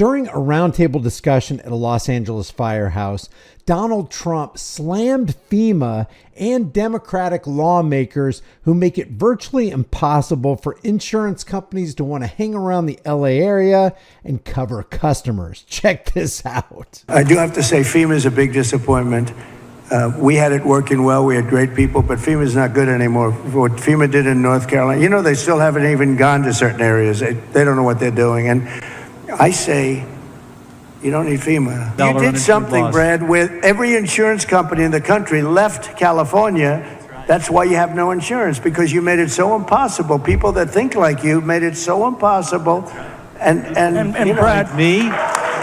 During a roundtable discussion at a Los Angeles firehouse, Donald Trump slammed FEMA and Democratic lawmakers who make it virtually impossible for insurance companies to want to hang around the LA area and cover customers. Check this out. I do have to say FEMA is a big disappointment. We had it working well. We had great people, but FEMA is not good anymore. What FEMA did in North Carolina, they still haven't even gone to certain areas. They don't know what they're doing. And I say, you don't need FEMA. You did something, Brad, with every insurance company in the country left California. That's why you have no insurance, because you made it so impossible. People that think like you made it so impossible. And Brad,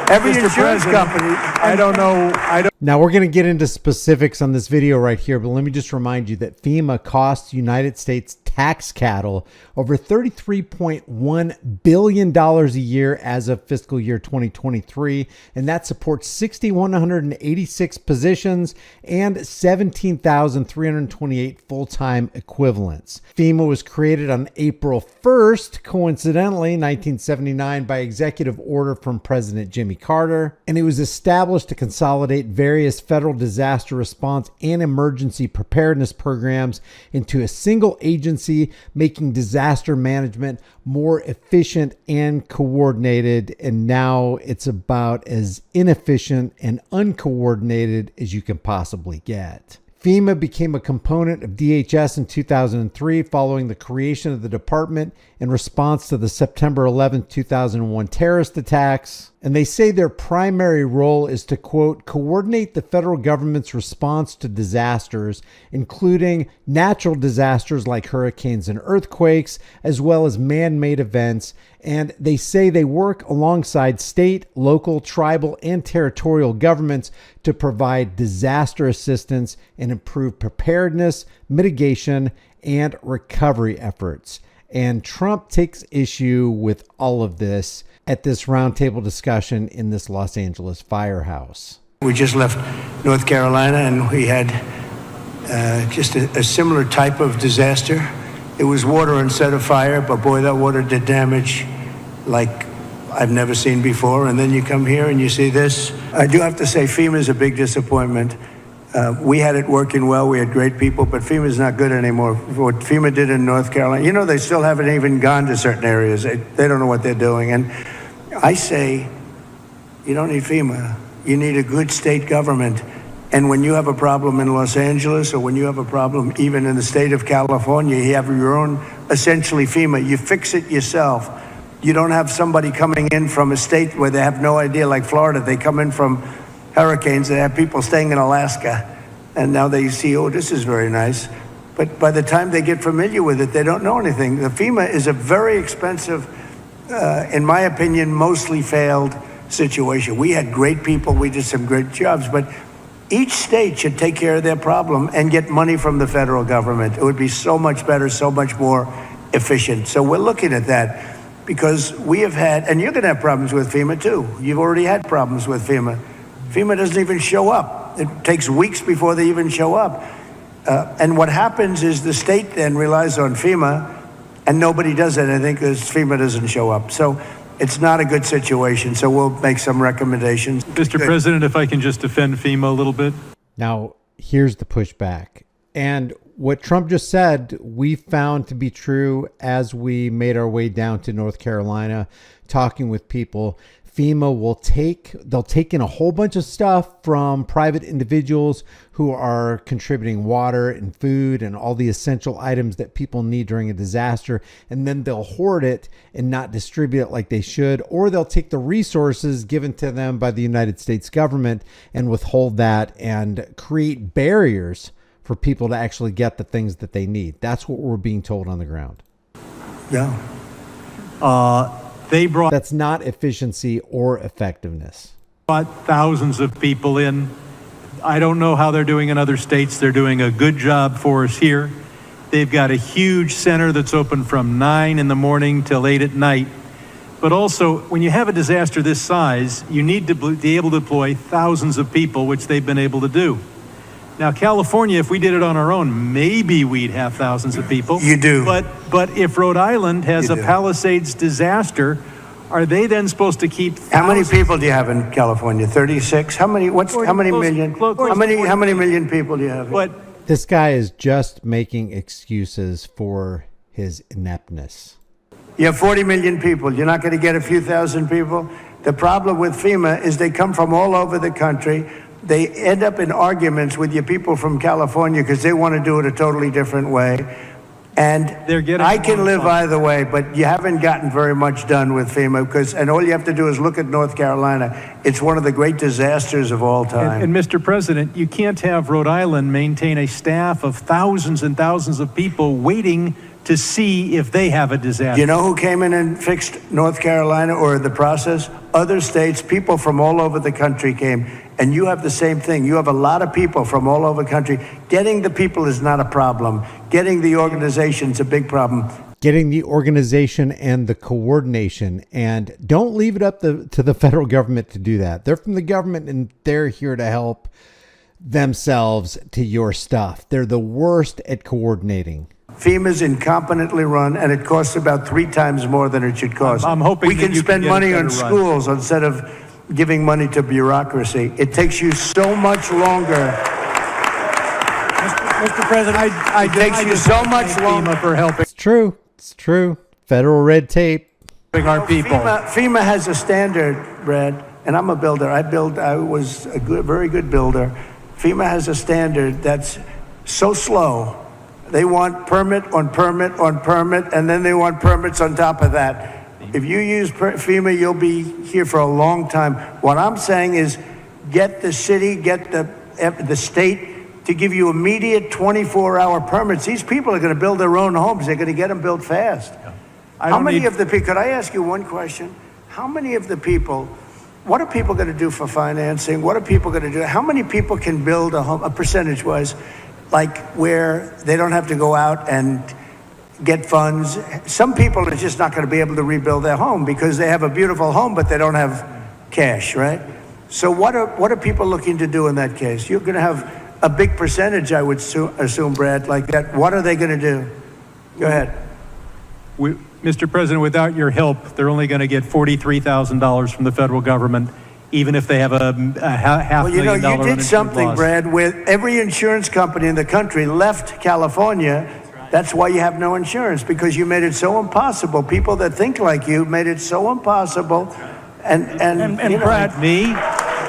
every Mr. insurance President, company. I don't know. Now we're going to get into specifics on this video right here, but let me just remind you that FEMA costs United States tax cattle over $33.1 billion a year as of fiscal year 2023, and that supports 6,186 positions and 17,328 full-time equivalents. FEMA was created on April 1st, coincidentally, 1979, by executive order from President Jimmy Carter, and it was established to consolidate various federal disaster response and emergency preparedness programs into a single agency, making disaster management more efficient and coordinated. And now it's about as inefficient and uncoordinated as you can possibly get. FEMA became a component of DHS in 2003 following the creation of the department in response to the September 11, 2001 terrorist attacks. And they say their primary role is to, quote, coordinate the federal government's response to disasters, including natural disasters like hurricanes and earthquakes, as well as man-made events. And they say they work alongside state, local, tribal, and territorial governments to provide disaster assistance and improve preparedness, mitigation, and recovery efforts. And Trump takes issue with all of this at this roundtable discussion in this Los Angeles firehouse. We just left North Carolina, and we had just a similar type of disaster. It was water instead of fire, but boy, that water did damage like I've never seen before. And then you come here and you see this. I do have to say FEMA is a big disappointment. We had it working well. We had great people, but FEMA is not good anymore. What FEMA did in North Carolina, they still haven't even gone to certain areas. They don't know what they're doing. And I say, you don't need FEMA. You need a good state government. And when you have a problem in Los Angeles, or when you have a problem even in the state of California, you have your own, essentially FEMA. You fix it yourself. You don't have somebody coming in from a state where they have no idea, like Florida. They come in from hurricanes. They have people staying in Alaska, and now they see, oh, this is very nice. But by the time they get familiar with it, they don't know anything. The FEMA is a very expensive, in my opinion, mostly failed situation. We had great people. We did some great jobs, but each state should take care of their problem and get money from the federal government. It would be so much better, so much more efficient. So we're looking at that, because we have had, and you're going to have problems with FEMA too. You've already had problems with FEMA. FEMA doesn't even show up. It takes weeks before they even show up. And what happens is the state then relies on FEMA, and nobody does anything because FEMA doesn't show up. So it's not a good situation. So we'll make some recommendations. Mr. President, if I can just defend FEMA a little bit. Now, here's the pushback. And what Trump just said, we found to be true as we made our way down to North Carolina, talking with people. FEMA they'll take in a whole bunch of stuff from private individuals who are contributing water and food and all the essential items that people need during a disaster. And then they'll hoard it and not distribute it like they should, or they'll take the resources given to them by the United States government and withhold that and create barriers for people to actually get the things that they need. That's what we're being told on the ground. Yeah. That's not efficiency or effectiveness. Brought thousands of people in. I don't know how they're doing in other states. They're doing a good job for us here. They've got a huge center that's open from 9 in the morning till 8 at night. But also, when you have a disaster this size, you need to be able to deploy thousands of people, which they've been able to do. Now, California, if we did it on our own, maybe we'd have thousands of people. You do. But if Rhode Island has a Palisades disaster, Are they then supposed to keep How many thousands- people do you have in California? 36? How many million? How many million people do you have? What? This guy is just making excuses for his ineptness. You have 40 million people. You're not going to get a few thousand people? The problem with FEMA is they come from all over the country. They end up in arguments with your people from California because they want to do it a totally different way. And They're getting I can more live fun. either way, but you haven't gotten very much done with FEMA and all you have to do is look at North Carolina. It's one of the great disasters of all time. And Mr. President, you can't have Rhode Island maintain a staff of thousands and thousands of people waiting to see if they have a disaster. You know who came in and fixed North Carolina or the process? Other states, people from all over the country came. And you have the same thing. You have a lot of people from all over the country. Getting the people is not a problem. Getting the organization's a big problem. Getting the organization and the coordination, and don't leave it up to the federal government to do that. They're from the government and they're here to help themselves to your stuff. They're the worst at coordinating. FEMA's incompetently run, and it costs about 3 times more than it should cost. I'm hoping we that can you can spend get a money on better run. schools instead of giving money to bureaucracy. It takes you so much longer. Mr. President, It takes you so much longer. FEMA for helping It's true. It's true. Federal red tape. our people. FEMA has a standard, Brad, and I'm a builder. I was a very good builder. FEMA has a standard that's so slow. They want permit on permit on permit, and then they want permits on top of that. If you use FEMA, you'll be here for a long time. What I'm saying is get the city, get the state to give you immediate 24-hour permits. These people are going to build their own homes. They're going to get them built fast. How many of the people, could I ask you one question? How many of the people, what are people going to do for financing? What are people going to do? How many people can build a home, percentage-wise, like where they don't have to go out and get funds? Some people are just not going to be able to rebuild their home because they have a beautiful home, but they don't have cash, right? So what are people looking to do in that case? You're going to have a big percentage, I would assume, Brad, like that. What are they going to do? Go ahead. Mr. President, without your help, they're only going to get $43,000 from the federal government, even if they have a half Well, you know, million dollar you did uninsured something, loss. Brad, where every insurance company in the country left California. That's why you have no insurance, because you made it so impossible. People that think like you made it so impossible. And you know, Brad, me?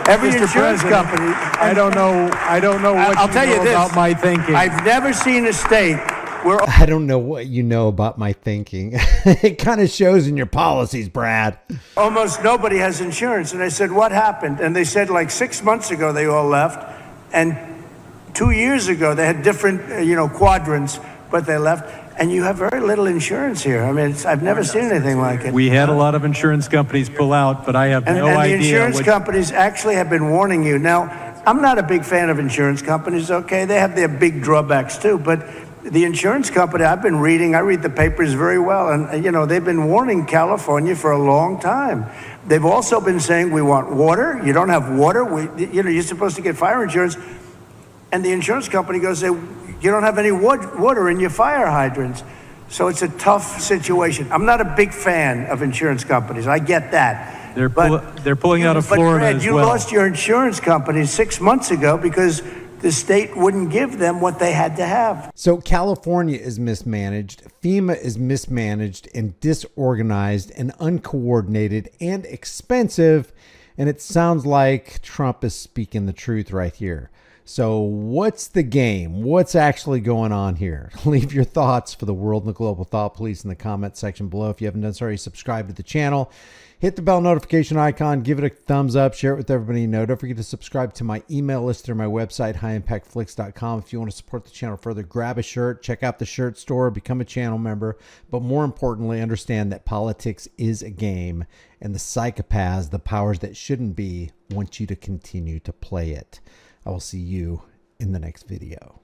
every Mr. insurance President, company. I don't know what I'll you tell you know this. about my thinking. I've never seen a state where I don't know what you know about my thinking. It kind of shows in your policies, Brad. almost nobody has insurance. And I said, what happened? And they said like 6 months ago they all left. And 2 years ago they had different, quadrants, but they left. And you have very little insurance here. I mean, I've never seen anything like it. We had a lot of insurance companies pull out, but I have no And the idea. insurance companies actually have been warning you. Now, I'm not a big fan of insurance companies, okay? They have their big drawbacks too, but the insurance company, I read the papers very well, and they've been warning California for a long time. They've also been saying, we want water. You don't have water. You're supposed to get fire insurance. And the insurance company goes, you don't have any water in your fire hydrants. So it's a tough situation. I'm not a big fan of insurance companies. I get that. They're pulling out of Florida Brad, as you well. lost your insurance company 6 months ago because the state wouldn't give them what they had to have. So California is mismanaged. FEMA is mismanaged and disorganized and uncoordinated and expensive. And it sounds like Trump is speaking the truth right here. So what's the game? What's actually going on here? Leave your thoughts for the world and the global thought police in the comment section below. If you haven't done so already, subscribe to the channel. Hit the bell notification icon. Give it a thumbs up. Share it with everybody you know. Don't forget to subscribe to my email list through my website, highimpactflix.com. If you want to support the channel further, grab a shirt. Check out the shirt store. Become a channel member. But more importantly, understand that politics is a game. And the psychopaths, the powers that shouldn't be, want you to continue to play it. I will see you in the next video.